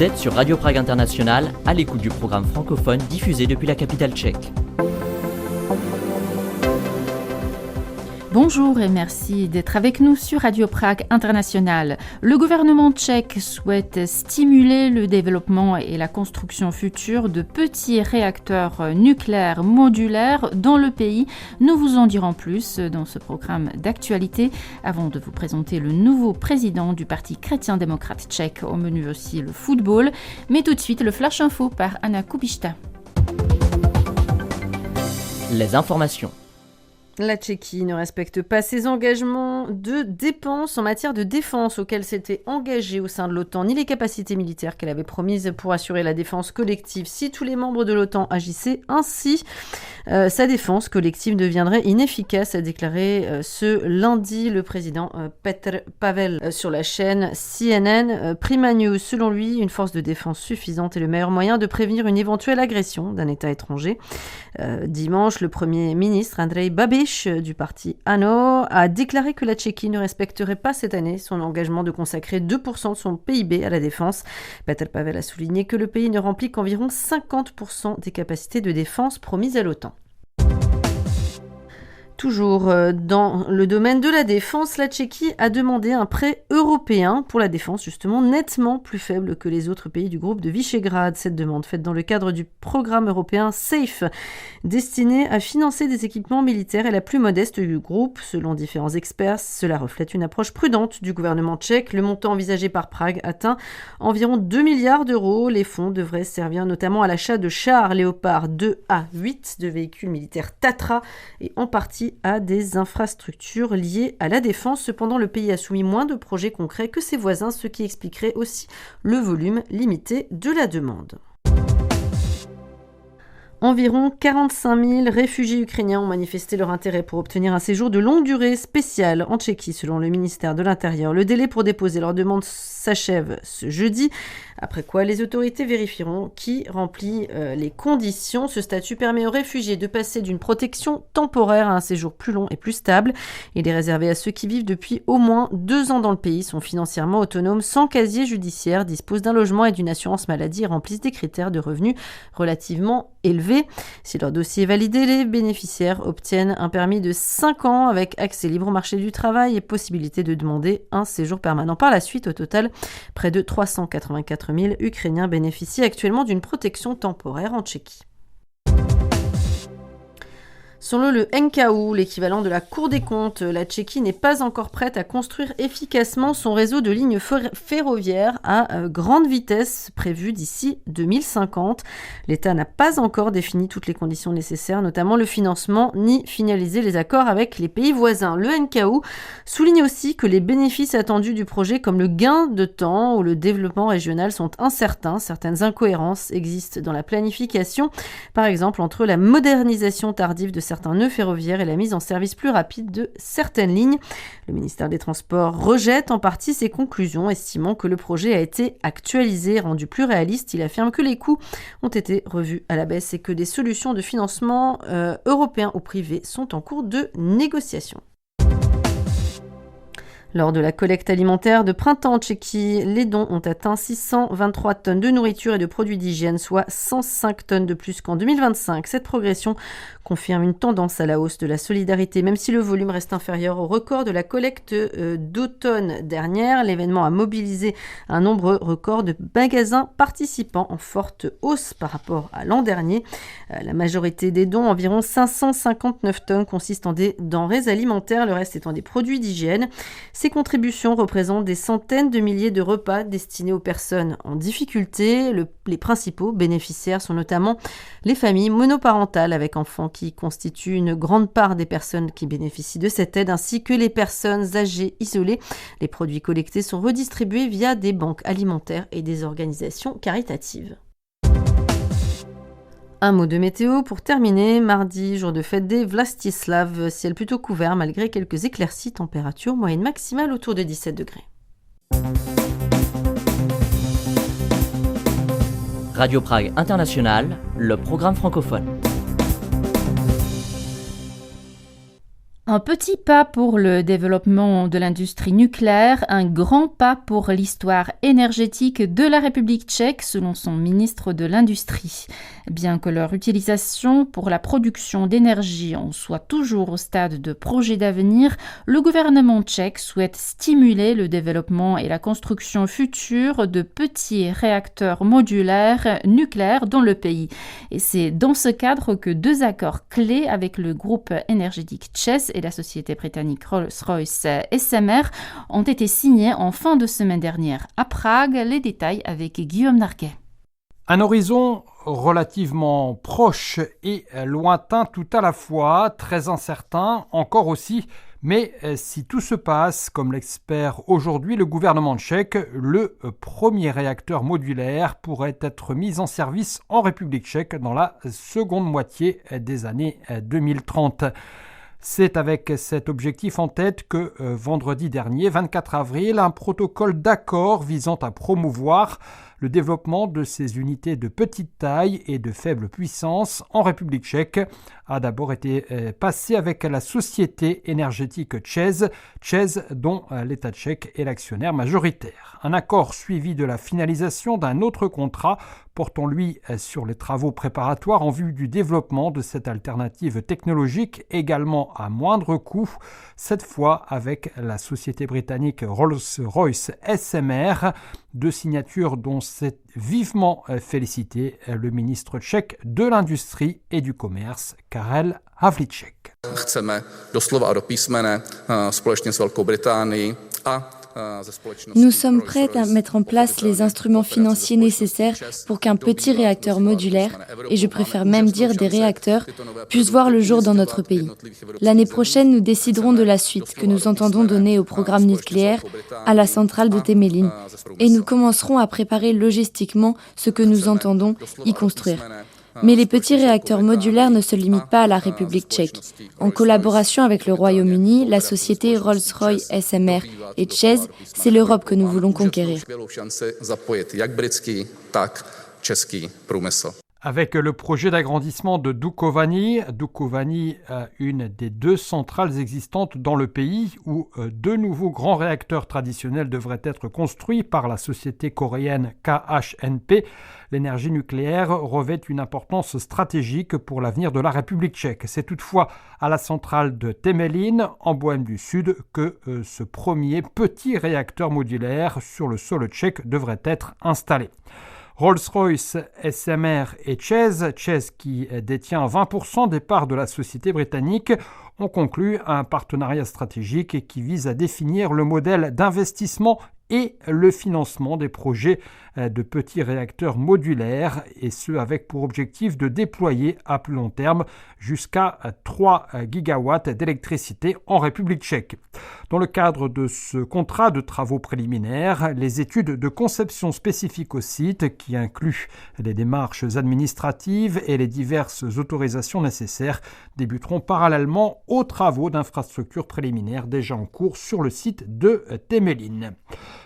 Vous êtes sur Radio Prague International, à l'écoute du programme francophone diffusé depuis la capitale tchèque. Bonjour et merci d'être avec nous sur Radio Prague International. Le gouvernement tchèque souhaite stimuler le développement et la construction future de petits réacteurs nucléaires modulaires dans le pays. Nous vous en dirons plus dans ce programme d'actualité avant de vous présenter le nouveau président du Parti chrétien-démocrate tchèque. Au menu aussi le football, mais tout de suite le Flash Info par Anna Kubishta. Les informations. La Tchéquie ne respecte pas ses engagements de dépenses en matière de défense auxquels s'était engagée au sein de l'OTAN, ni les capacités militaires qu'elle avait promises pour assurer la défense collective. Si tous les membres de l'OTAN agissaient ainsi, sa défense collective deviendrait inefficace, a déclaré ce lundi le président Petr Pavel sur la chaîne CNN Prima News. Selon lui, une force de défense suffisante est le meilleur moyen de prévenir une éventuelle agression d'un État étranger. Dimanche, le Premier ministre Andrej Babiš du parti ANO a déclaré que la Tchéquie ne respecterait pas cette année son engagement de consacrer 2% de son PIB à la défense. Petr Pavel a souligné que le pays ne remplit qu'environ 50% des capacités de défense promises à l'OTAN. Toujours dans le domaine de la défense, la Tchéquie a demandé un prêt européen pour la défense, justement nettement plus faible que les autres pays du groupe de Visegrad. Cette demande faite dans le cadre du programme européen SAFE, destiné à financer des équipements militaires, est la plus modeste du groupe. Selon différents experts, cela reflète une approche prudente du gouvernement tchèque. Le montant envisagé par Prague atteint environ 2 milliards d'euros. Les fonds devraient servir notamment à l'achat de chars Léopard 2A8, de véhicules militaires Tatra et en partie à des infrastructures liées à la défense. Cependant, le pays a soumis moins de projets concrets que ses voisins, ce qui expliquerait aussi le volume limité de la demande. Environ 45 000 réfugiés ukrainiens ont manifesté leur intérêt pour obtenir un séjour de longue durée spécial en Tchéquie, selon le ministère de l'Intérieur. Le délai pour déposer leur demande s'achève ce jeudi, après quoi les autorités vérifieront qui remplit les conditions. Ce statut permet aux réfugiés de passer d'une protection temporaire à un séjour plus long et plus stable. Il est réservé à ceux qui vivent depuis au moins 2 ans dans le pays, sont financièrement autonomes, sans casier judiciaire, disposent d'un logement et d'une assurance maladie et remplissent des critères de revenus relativement élevés. Si leur dossier est validé, les bénéficiaires obtiennent un permis de 5 ans avec accès libre au marché du travail et possibilité de demander un séjour permanent par la suite. Au total, près de 384 000 Ukrainiens bénéficient actuellement d'une protection temporaire en Tchéquie. Selon le NKU, l'équivalent de la Cour des comptes, la Tchéquie n'est pas encore prête à construire efficacement son réseau de lignes ferroviaires à grande vitesse prévu d'ici 2050. L'État n'a pas encore défini toutes les conditions nécessaires, notamment le financement, ni finalisé les accords avec les pays voisins. Le NKU souligne aussi que les bénéfices attendus du projet, comme le gain de temps ou le développement régional, sont incertains. Certaines incohérences existent dans la planification, par exemple entre la modernisation tardive de certains nœuds ferroviaires et la mise en service plus rapide de certaines lignes. Le ministère des Transports rejette en partie ces conclusions, estimant que le projet a été actualisé et rendu plus réaliste. Il affirme que les coûts ont été revus à la baisse et que des solutions de financement européens ou privés sont en cours de négociation. Lors de la collecte alimentaire de printemps en Tchéquie, les dons ont atteint 623 tonnes de nourriture et de produits d'hygiène, soit 105 tonnes de plus qu'en 2025. Cette progression confirme une tendance à la hausse de la solidarité, même si le volume reste inférieur au record de la collecte d'automne dernière. L'événement a mobilisé un nombre record de magasins participants, en forte hausse par rapport à l'an dernier. La majorité des dons, environ 559 tonnes, consistent en des denrées alimentaires, le reste étant des produits d'hygiène. Ces contributions représentent des centaines de milliers de repas destinés aux personnes en difficulté. Les principaux bénéficiaires sont notamment les familles monoparentales avec enfants, qui constituent une grande part des personnes qui bénéficient de cette aide, ainsi que les personnes âgées isolées. Les produits collectés sont redistribués via des banques alimentaires et des organisations caritatives. Un mot de météo pour terminer. Mardi, jour de fête des Vlastislav, ciel plutôt couvert malgré quelques éclaircies, température moyenne maximale autour de 17 degrés. Radio Prague International, le programme francophone. Un petit pas pour le développement de l'industrie nucléaire, un grand pas pour l'histoire énergétique de la République tchèque, selon son ministre de l'Industrie. Bien que leur utilisation pour la production d'énergie en soit toujours au stade de projet d'avenir, le gouvernement tchèque souhaite stimuler le développement et la construction future de petits réacteurs modulaires nucléaires dans le pays. Et c'est dans ce cadre que 2 accords clés avec le groupe énergétique ČEZ et la société britannique Rolls-Royce SMR ont été signés en fin de semaine dernière à Prague. Les détails avec Guillaume Narquet. Un horizon relativement proche et lointain tout à la fois, très incertain encore aussi, mais si tout se passe comme l'espère aujourd'hui le gouvernement tchèque, le premier réacteur modulaire pourrait être mis en service en République tchèque dans la seconde moitié des années 2030. C'est avec cet objectif en tête que vendredi dernier, 24 avril, un protocole d'accord visant à promouvoir le développement de ces unités de petite taille et de faible puissance en République tchèque a d'abord été passé avec la société énergétique ČEZ, dont l'État tchèque est l'actionnaire majoritaire. Un accord suivi de la finalisation d'un autre contrat portant lui sur les travaux préparatoires en vue du développement de cette alternative technologique également à moindre coût, cette fois avec la société britannique Rolls-Royce SMR, 2 signatures dont s'est vivement félicité le ministre tchèque de l'Industrie et du Commerce, Karel Havlíček. Chceme doslova a do písmene společně s Velkou Británií a Nous sommes prêts à mettre en place les instruments financiers nécessaires pour qu'un petit réacteur modulaire, et je préfère même dire des réacteurs, puisse voir le jour dans notre pays. L'année prochaine, nous déciderons de la suite que nous entendons donner au programme nucléaire à la centrale de Temelín, et nous commencerons à préparer logistiquement ce que nous entendons y construire. Mais les petits réacteurs modulaires ne se limitent pas à la République tchèque. En collaboration avec le Royaume-Uni, la société Rolls-Royce SMR et ČEZ, c'est l'Europe que nous voulons conquérir. Avec le projet d'agrandissement de Dukovany, une des 2 centrales existantes dans le pays où 2 nouveaux grands réacteurs traditionnels devraient être construits par la société coréenne KHNP, l'énergie nucléaire revêt une importance stratégique pour l'avenir de la République tchèque. C'est toutefois à la centrale de Temelín, en Bohême du Sud, que ce premier petit réacteur modulaire sur le sol tchèque devrait être installé. Rolls-Royce, SMR et ČEZ qui détient 20% des parts de la société britannique, ont conclu un partenariat stratégique qui vise à définir le modèle d'investissement et le financement des projets de petits réacteurs modulaires, et ce avec pour objectif de déployer à plus long terme jusqu'à 3 gigawatts d'électricité en République tchèque. Dans le cadre de ce contrat de travaux préliminaires, les études de conception spécifiques au site, qui incluent les démarches administratives et les diverses autorisations nécessaires, débuteront parallèlement aux travaux d'infrastructures préliminaires déjà en cours sur le site de Temelín.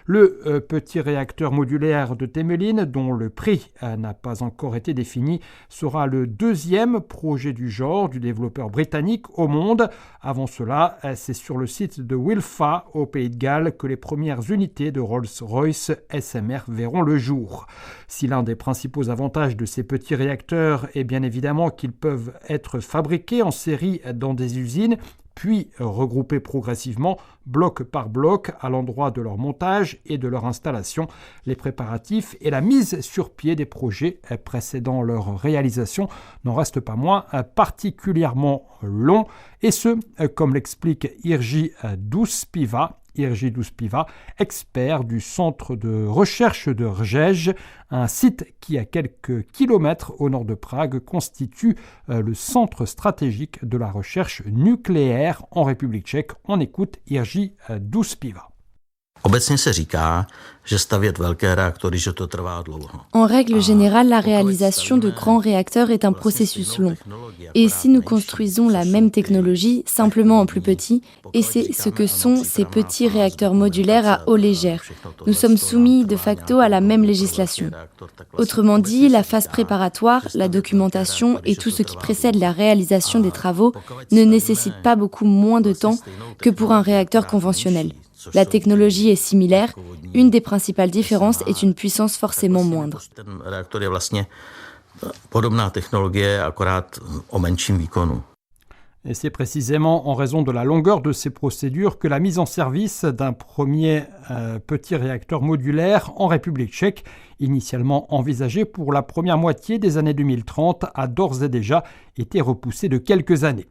Le petit réacteur modulaire de Temelín, dont le prix n'a pas encore été défini, sera le 2e projet du genre du développeur britannique au monde. Avant cela, c'est sur le site de Wilfa, au Pays de Galles, que les premières unités de Rolls-Royce SMR verront le jour. Si l'un des principaux avantages de ces petits réacteurs est bien évidemment qu'ils peuvent être fabriqués en série dans des usines, puis regroupés progressivement, bloc par bloc, à l'endroit de leur montage et de leur installation, les préparatifs et la mise sur pied des projets précédant leur réalisation n'en restent pas moins particulièrement longs, et ce, comme l'explique Jiří Douspiva, expert du centre de recherche de Ržež, un site qui, à quelques kilomètres au nord de Prague, constitue le centre stratégique de la recherche nucléaire en République tchèque. On écoute Jiří Douspiva. En règle générale, la réalisation de grands réacteurs est un processus long. Et si nous construisons la même technologie, simplement en plus petit, et c'est ce que sont ces petits réacteurs modulaires à eau légère, nous sommes soumis de facto à la même législation. Autrement dit, la phase préparatoire, la documentation et tout ce qui précède la réalisation des travaux ne nécessitent pas beaucoup moins de temps que pour un réacteur conventionnel. La technologie est similaire, une des principales différences est une puissance forcément moindre. Et c'est précisément en raison de la longueur de ces procédures que la mise en service d'un premier petit réacteur modulaire en République tchèque, initialement envisagée pour la première moitié des années 2030, a d'ores et déjà été repoussée de quelques années.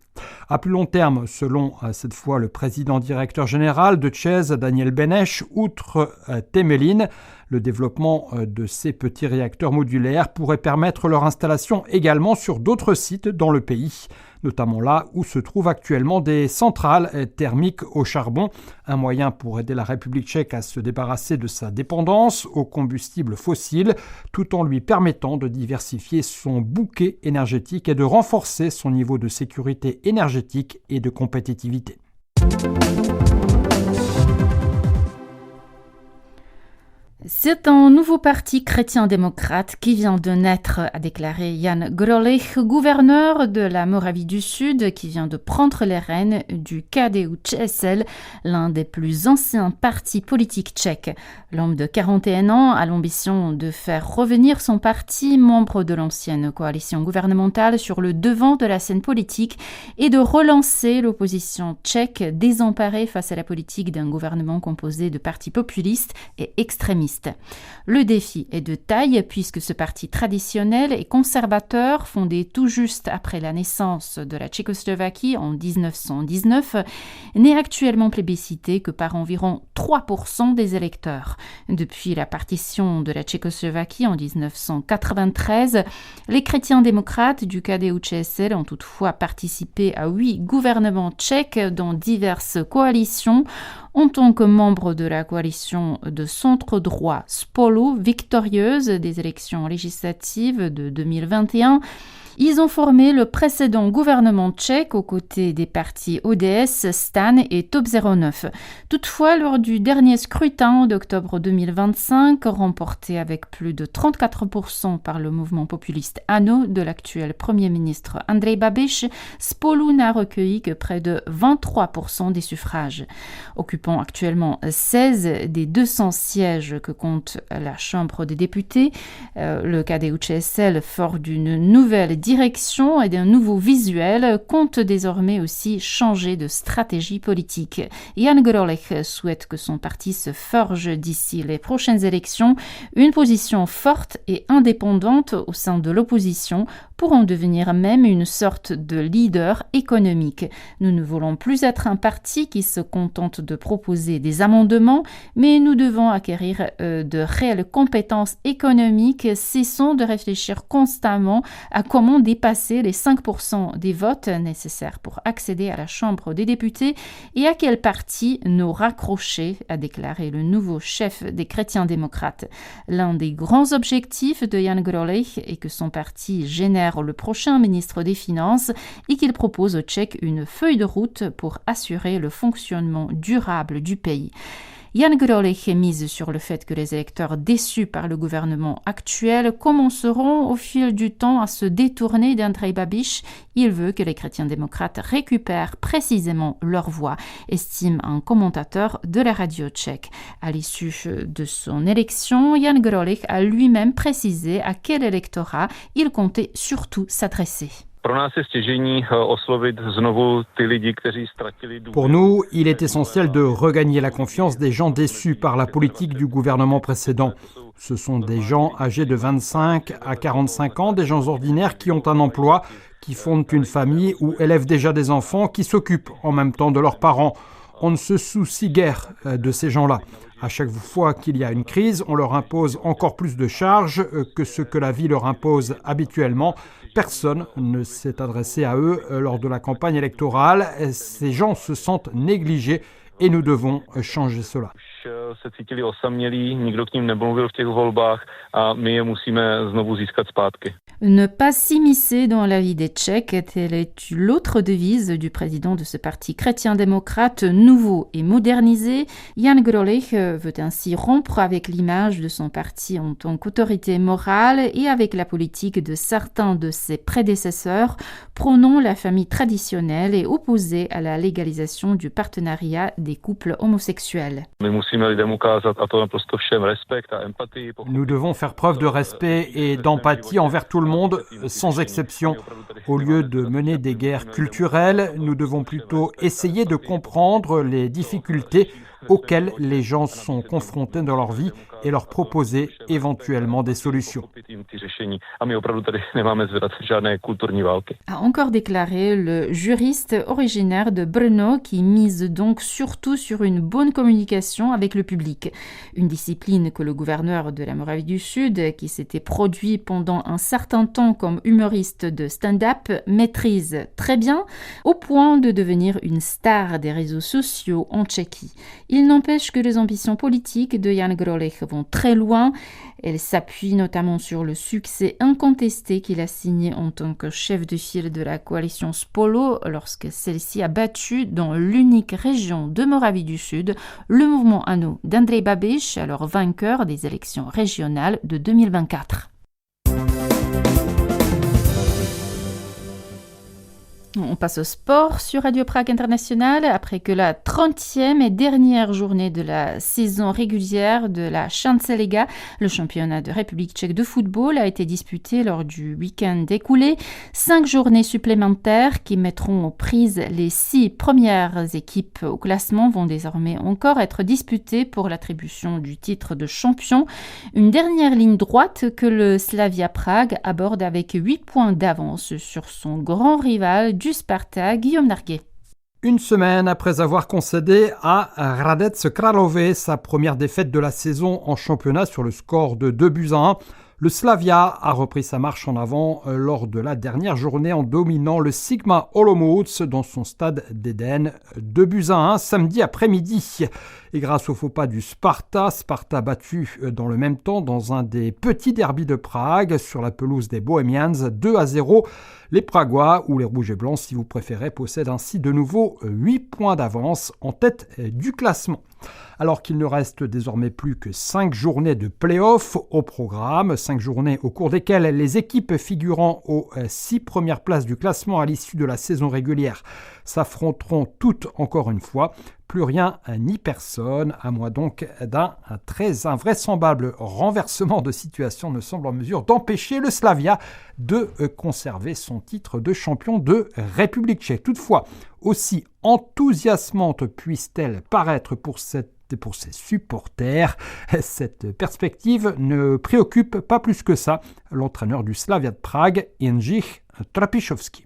À plus long terme, selon cette fois le président directeur général de ČEZ, Daniel Beneš, outre Temelín, le développement de ces petits réacteurs modulaires pourrait permettre leur installation également sur d'autres sites dans le pays, notamment là où se trouvent actuellement des centrales thermiques au charbon, un moyen pour aider la République tchèque à se débarrasser de sa dépendance aux combustibles fossiles, tout en lui permettant de diversifier son bouquet énergétique et de renforcer son niveau de sécurité énergétique et de compétitivité. C'est un nouveau parti chrétien-démocrate qui vient de naître, a déclaré Jan Grolech, gouverneur de la Moravie du Sud, qui vient de prendre les rênes du KDU-ČSL, l'un des plus anciens partis politiques tchèques. L'homme de 41 ans a l'ambition de faire revenir son parti, membre de l'ancienne coalition gouvernementale, sur le devant de la scène politique et de relancer l'opposition tchèque désemparée face à la politique d'un gouvernement composé de partis populistes et extrémistes. Le défi est de taille puisque ce parti traditionnel et conservateur, fondé tout juste après la naissance de la Tchécoslovaquie en 1919, n'est actuellement plébiscité que par environ 3% des électeurs. Depuis la partition de la Tchécoslovaquie en 1993, les chrétiens démocrates du KDU-ČSL ont toutefois participé à 8 gouvernements tchèques dans diverses coalitions. En tant que membre de la coalition de centre-droit Spolu, victorieuse des élections législatives de 2021, ils ont formé le précédent gouvernement tchèque aux côtés des partis ODS, STAN et Top 09. Toutefois, lors du dernier scrutin d'octobre 2025, remporté avec plus de 34% par le mouvement populiste ANO de l'actuel Premier ministre Andrej Babiš, Spolu n'a recueilli que près de 23% des suffrages. Occupant actuellement 16 des 200 sièges que compte la Chambre des députés, le KDU-ČSL, fort d'une nouvelle direction et d'un nouveau visuel, compte désormais aussi changer de stratégie politique. Jan Grolech souhaite que son parti se forge d'ici les prochaines élections une position forte et indépendante au sein de l'opposition pour en devenir même une sorte de leader économique. Nous ne voulons plus être un parti qui se contente de proposer des amendements, mais nous devons acquérir de réelles compétences économiques. Cessons de réfléchir constamment à comment dépasser les 5% des votes nécessaires pour accéder à la Chambre des députés et à quel parti nous raccrocher, a déclaré le nouveau chef des chrétiens démocrates. L'un des grands objectifs de Jan Grolech est que son parti génère le prochain ministre des Finances et qu'il propose aux Tchèques une feuille de route pour assurer le fonctionnement durable du pays. Jan Grolech mise sur le fait que les électeurs déçus par le gouvernement actuel commenceront au fil du temps à se détourner d'Andrej Babiš. Il veut que les chrétiens démocrates récupèrent précisément leur voix, estime un commentateur de la radio tchèque. À l'issue de son élection, Jan Grolech a lui-même précisé à quel électorat il comptait surtout s'adresser. Pour nous, il est essentiel de regagner la confiance des gens déçus par la politique du gouvernement précédent. Ce sont des gens âgés de 25 à 45 ans, des gens ordinaires qui ont un emploi, qui fondent une famille ou élèvent déjà des enfants, qui s'occupent en même temps de leurs parents. On ne se soucie guère de ces gens-là. À chaque fois qu'il y a une crise, on leur impose encore plus de charges que ce que la vie leur impose habituellement. Personne ne s'est adressé à eux lors de la campagne électorale. Ces gens se sentent négligés et nous devons changer cela. se cítili osamělí, nikdo k nim nemluvil v těch volbách a my je musíme znovu získat zpátky. Ne pas s'immiscer dans la vie des Tchèques, telle est l'autre devise du président de ce parti chrétien-démocrate nouveau et modernisé. Jan Grolech veut ainsi rompre avec l'image de son parti en tant qu'autorité morale et avec la politique de certains de ses prédécesseurs, prônant la famille traditionnelle et opposée à la légalisation du partenariat des couples homosexuels. Nous devons faire preuve de respect et d'empathie envers tout le monde, sans exception. Au lieu de mener des guerres culturelles, nous devons plutôt essayer de comprendre les difficultés auxquelles les gens sont confrontés dans leur vie et leur proposer éventuellement des solutions. A encore déclaré le juriste originaire de Brno qui mise donc surtout sur une bonne communication avec le public. Une discipline que le gouverneur de la Moravie du Sud, qui s'était produit pendant un certain temps comme humoriste de stand-up, maîtrise très bien, au point de devenir une star des réseaux sociaux en Tchéquie. Il n'empêche que les ambitions politiques de Jan Grolech vont très loin. Elle s'appuie notamment sur le succès incontesté qu'il a signé en tant que chef de file de la coalition Spolo lorsque celle-ci a battu dans l'unique région de Moravie du Sud le mouvement ANO d'Andrej Babiš, alors vainqueur des élections régionales de 2024. On passe au sport sur Radio Prague International après que la 30e et dernière journée de la saison régulière de la Šance-liga, le championnat de République tchèque de football, a été disputée lors du week-end écoulé. 5 journées supplémentaires qui mettront aux prises les 6 premières équipes au classement vont désormais encore être disputées pour l'attribution du titre de champion. Une dernière ligne droite que le Slavia Prague aborde avec 8 points d'avance sur son grand rival du Sparta, Guillaume Narguet. Une semaine après avoir concédé à Hradec Králové sa première défaite de la saison en championnat sur le score de 2-1, le Slavia a repris sa marche en avant lors de la dernière journée en dominant le Sigma Olomouc dans son stade d'Éden 2-1 samedi après-midi. Et grâce au faux pas du Sparta battu dans le même temps dans un des petits derbys de Prague sur la pelouse des Bohemians 2-0. Les Pragois, ou les Rouges et Blancs si vous préférez, possèdent ainsi de nouveau 8 points d'avance en tête du classement. Alors qu'il ne reste désormais plus que 5 journées de play-off au programme, 5 journées au cours desquelles les équipes figurant aux 6 premières places du classement à l'issue de la saison régulière s'affronteront toutes encore une fois. Plus rien ni personne, à moins donc d'un très invraisemblable renversement de situation ne semble en mesure d'empêcher le Slavia de conserver son titre de champion de République tchèque. Toutefois, aussi enthousiasmante puisse-t-elle paraître pour ses supporters, cette perspective ne préoccupe pas plus que ça l'entraîneur du Slavia de Prague, Jindřich Trpišovský.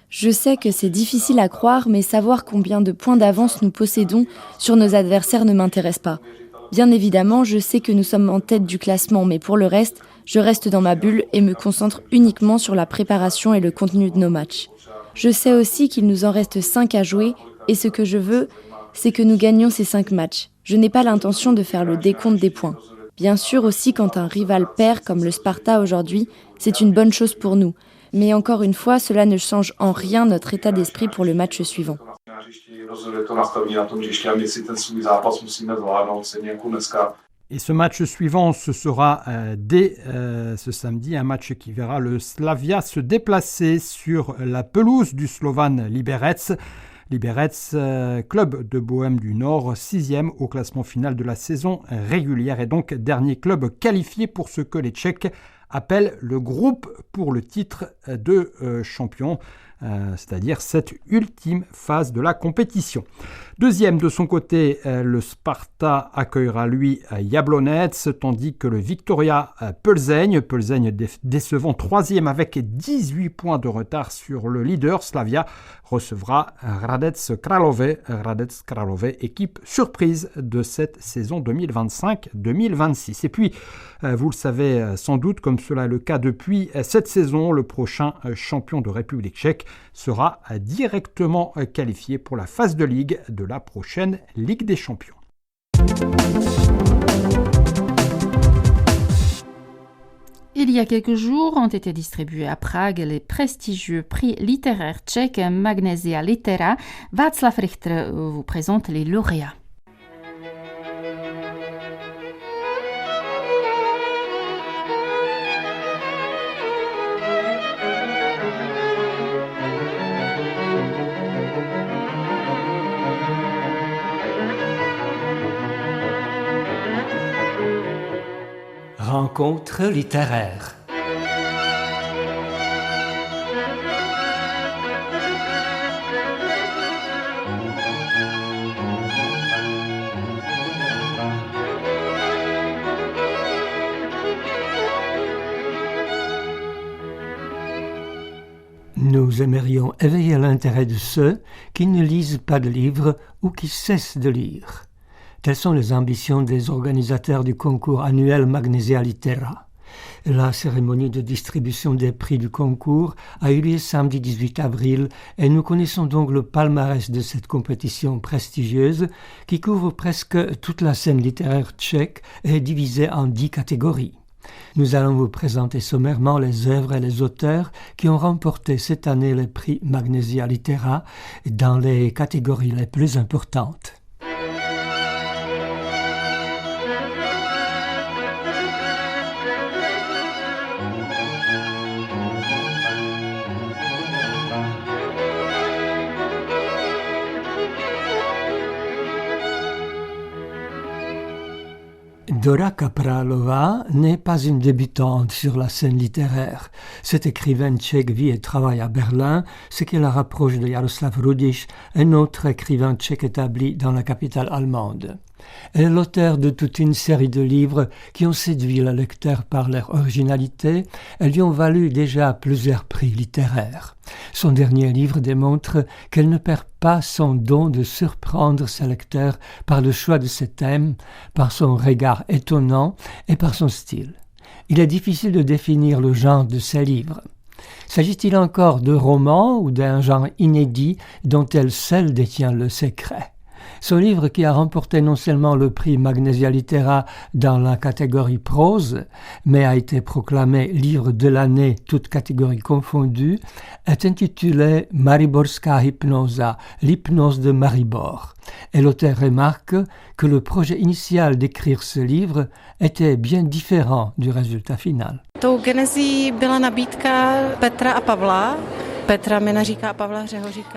Je sais que c'est difficile à croire, mais savoir combien de points d'avance nous possédons sur nos adversaires ne m'intéresse pas. Bien évidemment, je sais que nous sommes en tête du classement, mais pour le reste, je reste dans ma bulle et me concentre uniquement sur la préparation et le contenu de nos matchs. Je sais aussi qu'il nous en reste 5 à jouer, et ce que je veux, c'est que nous gagnions ces 5 matchs. Je n'ai pas l'intention de faire le décompte des points. Bien sûr aussi, quand un rival perd comme le Sparta aujourd'hui, c'est une bonne chose pour nous. Mais encore une fois, cela ne change en rien notre état d'esprit pour le match suivant. Et ce match suivant, ce sera dès ce samedi, un match qui verra le Slavia se déplacer sur la pelouse du Slovan Liberec. Liberec, club de Bohême du Nord, 6e au classement final de la saison régulière et donc dernier club qualifié pour ce que les Tchèques appellent le groupe pour le titre de champion, c'est-à-dire cette ultime phase de la compétition. Deuxième de son côté, le Sparta accueillera lui Jablonec, tandis que le Victoria Plzeň décevant troisième avec 18 points de retard sur le leader Slavia, recevra Hradec Králové, équipe surprise de cette saison 2025-2026. Et puis, vous le savez sans doute, comme cela est le cas depuis cette saison, le prochain champion de République tchèque sera directement qualifié pour la phase de ligue de la prochaine Ligue des Champions. Il y a quelques jours ont été distribués à Prague les prestigieux prix littéraires tchèques Magnesia Litera. Václav Richter vous présente les lauréats. Rencontre littéraire. Nous aimerions éveiller l'intérêt de ceux qui ne lisent pas de livres ou qui cessent de lire. Telles sont les ambitions des organisateurs du concours annuel Magnesia Litera. La cérémonie de distribution des prix du concours a eu lieu samedi 18 avril et nous connaissons donc le palmarès de cette compétition prestigieuse qui couvre presque toute la scène littéraire tchèque et est divisée en 10 catégories. Nous allons vous présenter sommairement les œuvres et les auteurs qui ont remporté cette année les prix Magnesia Litera dans les catégories les plus importantes. Dora Kaprálová n'est pas une débutante sur la scène littéraire. Cette écrivaine tchèque vit et travaille à Berlin, ce qui la rapproche de Jaroslav Rudiš, un autre écrivain tchèque établi dans la capitale allemande. Elle est l'auteur de toute une série de livres qui ont séduit le lecteur par leur originalité et lui ont valu déjà plusieurs prix littéraires. Son dernier livre démontre qu'elle ne perd pas son don de surprendre ses lecteurs par le choix de ses thèmes, par son regard étonnant et par son style. Il est difficile de définir le genre de ses livres. S'agit-il encore de romans ou d'un genre inédit dont elle seule détient le secret ? Son livre, qui a remporté non seulement le prix Magnesia Litera dans la catégorie prose, mais a été proclamé livre de l'année, toutes catégories confondues, est intitulé Mariborská hypnoza, l'hypnose de Maribor. Et l'auteur remarque que le projet initial d'écrire ce livre était bien différent du résultat final. Tou genezí byla nabídka Petra a Pavla.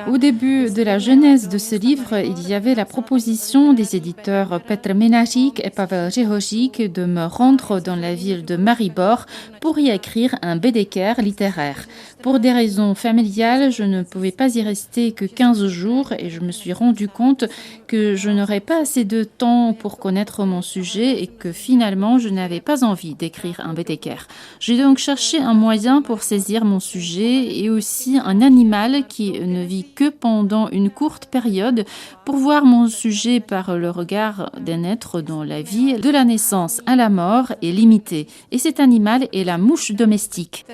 Au début de la genèse de ce livre, il y avait la proposition des éditeurs Petr Menařík et Pavel Řehořík de me rendre dans la ville de Maribor pour y écrire un Baedeker littéraire. Pour des raisons familiales, je ne pouvais pas y rester que 15 jours et je me suis rendu compte que je n'aurais pas assez de temps pour connaître mon sujet et que finalement, je n'avais pas envie d'écrire un Baedeker. J'ai donc cherché un moyen pour saisir mon sujet et aussi un animal qui ne vit que pendant une courte période pour voir mon sujet par le regard d'un être dont la vie de la naissance à la mort est limitée. Et cet animal est la mouche domestique.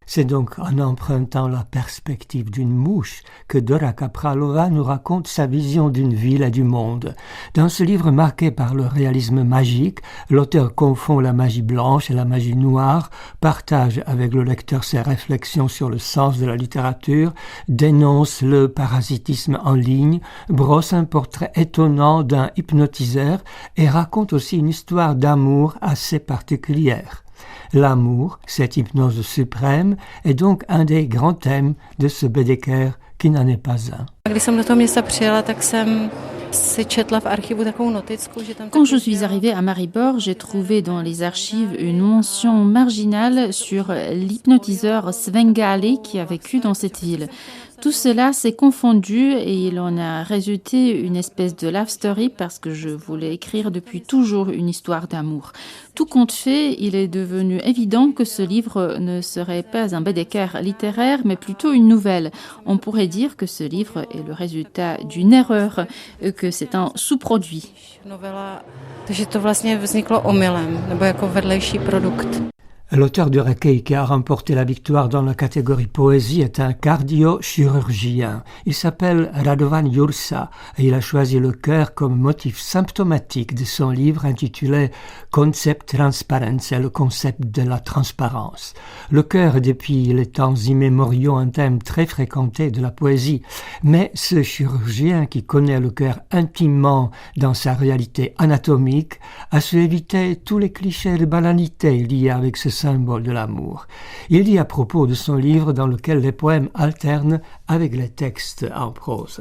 C'est donc en empruntant la perspective d'une mouche que Dora Kaprálová nous raconte sa vision d'une ville et du monde. Dans ce livre marqué par le réalisme magique, l'auteur confond la magie blanche et la magie noire, partage avec le lecteur ses réflexions sur le sens de la littérature, dénonce le parasitisme en ligne, brosse un portrait étonnant d'un hypnotiseur et raconte aussi une histoire d'amour assez particulière. L'amour, cette hypnose suprême, est donc un des grands thèmes de ce Baedeker qui n'en est pas un. Quand je suis arrivée à Maribor, j'ai trouvé dans les archives une mention marginale sur l'hypnotiseur Svengali qui a vécu dans cette ville. Tout cela s'est confondu et il en a résulté une espèce de love story parce que je voulais écrire depuis toujours une histoire d'amour. Tout compte fait, il est devenu évident que ce livre ne serait pas un Baedeker littéraire, mais plutôt une nouvelle. On pourrait dire que ce livre est le résultat d'une erreur, que c'est un sous-produit. L'auteur du recueil qui a remporté la victoire dans la catégorie poésie est un cardio-chirurgien. Il s'appelle Radovan Jursa et il a choisi le cœur comme motif symptomatique de son livre intitulé Concept Transparent, c'est le concept de la transparence. Le cœur est depuis les temps immémoriaux un thème très fréquenté de la poésie, mais ce chirurgien qui connaît le cœur intimement dans sa réalité anatomique a su éviter tous les clichés de banalité liés avec ce symbole de l'amour. Il dit à propos de son livre dans lequel les poèmes alternent avec les textes en prose.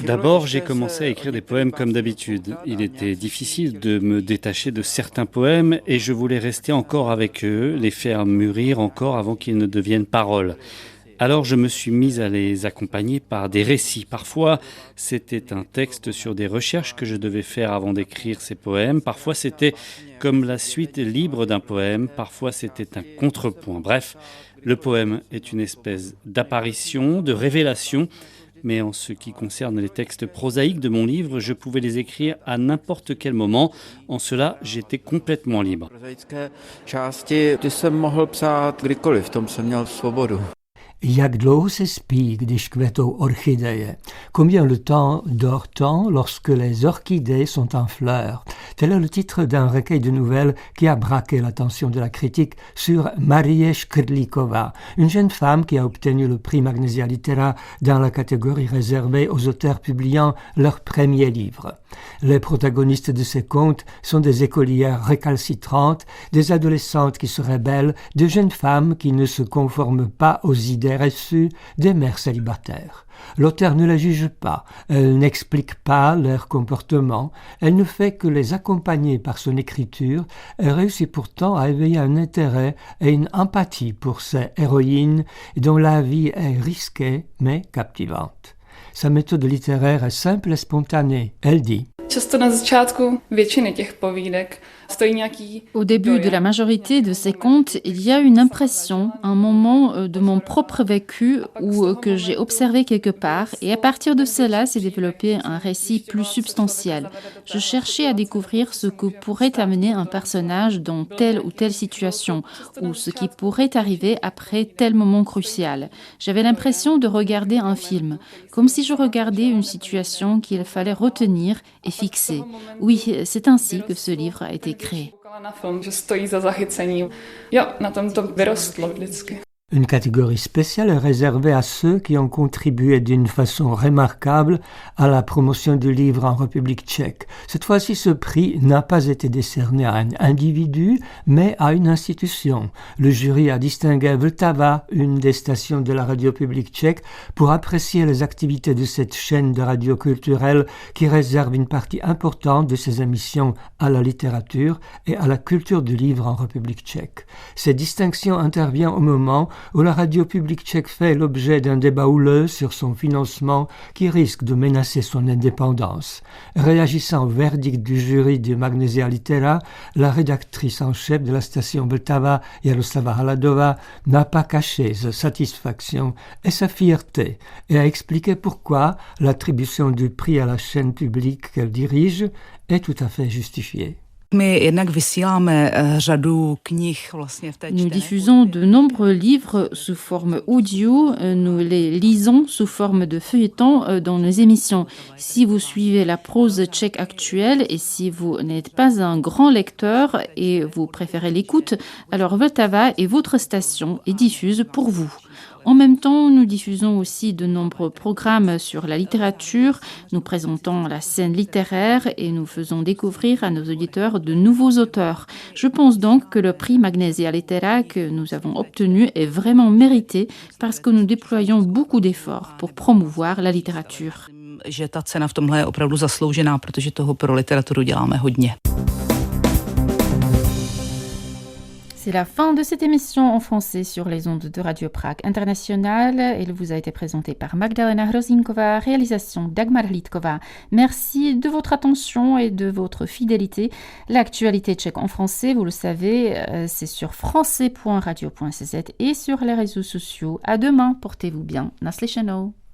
D'abord, j'ai commencé à écrire des poèmes comme d'habitude. Il était difficile de me détacher de certains poèmes et je voulais rester encore avec eux, les faire mûrir encore avant qu'ils ne deviennent paroles. Alors je me suis mise à les accompagner par des récits. Parfois, c'était un texte sur des recherches que je devais faire avant d'écrire ces poèmes. Parfois, c'était comme la suite libre d'un poème. Parfois, c'était un contrepoint. Bref, le poème est une espèce d'apparition, de révélation. Mais en ce qui concerne les textes prosaïques de mon livre, je pouvais les écrire à n'importe quel moment. En cela, j'étais complètement libre. Jak dlouho se spí, když kvetou orchideje? Combien le temps dort-on lorsque les orchidées sont en fleurs? Tel est le titre d'un recueil de nouvelles qui a braqué l'attention de la critique sur Marie Škrlíková, une jeune femme qui a obtenu le prix Magnesia Litera dans la catégorie réservée aux auteurs publiant leur premier livre. Les protagonistes de ces contes sont des écolières récalcitrantes, des adolescentes qui se rebellent, de jeunes femmes qui ne se conforment pas aux idées reçues, des mères célibataires. L'auteur ne les juge pas, elle n'explique pas leur comportement, elle ne fait que les accompagner par son écriture et réussit pourtant à éveiller un intérêt et une empathie pour ces héroïnes dont la vie est risquée mais captivante. Sa méthode littéraire est simple et spontanée. Elle dit Au début de la majorité de ces contes, il y a une impression, un moment de mon propre vécu ou que j'ai observé quelque part, et à partir de cela s'est développé un récit plus substantiel. Je cherchais à découvrir ce que pourrait amener un personnage dans telle ou telle situation, ou ce qui pourrait arriver après tel moment crucial. J'avais l'impression de regarder un film, comme si je regardais une situation qu'il fallait retenir et fixer. Oui, c'est ainsi que ce livre a été créé. Une catégorie spéciale est réservée à ceux qui ont contribué d'une façon remarquable à la promotion du livre en République tchèque. Cette fois-ci, ce prix n'a pas été décerné à un individu, mais à une institution. Le jury a distingué Vltava, une des stations de la radio publique tchèque, pour apprécier les activités de cette chaîne de radio culturelle qui réserve une partie importante de ses émissions à la littérature et à la culture du livre en République tchèque. Cette distinction intervient au moment où la radio publique tchèque fait l'objet d'un débat houleux sur son financement qui risque de menacer son indépendance. Réagissant au verdict du jury du Magnesia Litera, la rédactrice en chef de la station Vltava, Jaroslava Haladová, n'a pas caché sa satisfaction et sa fierté et a expliqué pourquoi l'attribution du prix à la chaîne publique qu'elle dirige est tout à fait justifiée. Nous diffusons de nombreux livres sous forme audio, nous les lisons sous forme de feuilletons dans nos émissions. Si vous suivez la prose tchèque actuelle et si vous n'êtes pas un grand lecteur et vous préférez l'écoute, alors Vltava est votre station et diffuse pour vous. En même temps, nous diffusons aussi de nombreux programmes sur la littérature, nous présentons la scène littéraire et nous faisons découvrir à nos auditeurs de nouveaux auteurs. Je pense donc que le prix Magnesia Litera que nous avons obtenu est vraiment mérité parce que nous déployons beaucoup d'efforts pour promouvoir la littérature. Že ta cena v tomhle je opravdu zasloužená, protože toho pro literaturu děláme hodně. C'est la fin de cette émission en français sur les ondes de Radio Prague International. Elle vous a été présentée par Magdalena Hrozinkova, réalisation Dagmar Hlídková. Merci de votre attention et de votre fidélité. L'actualité tchèque en français, vous le savez, c'est sur français.radio.cz et sur les réseaux sociaux. À demain, portez-vous bien. Naslyšenou.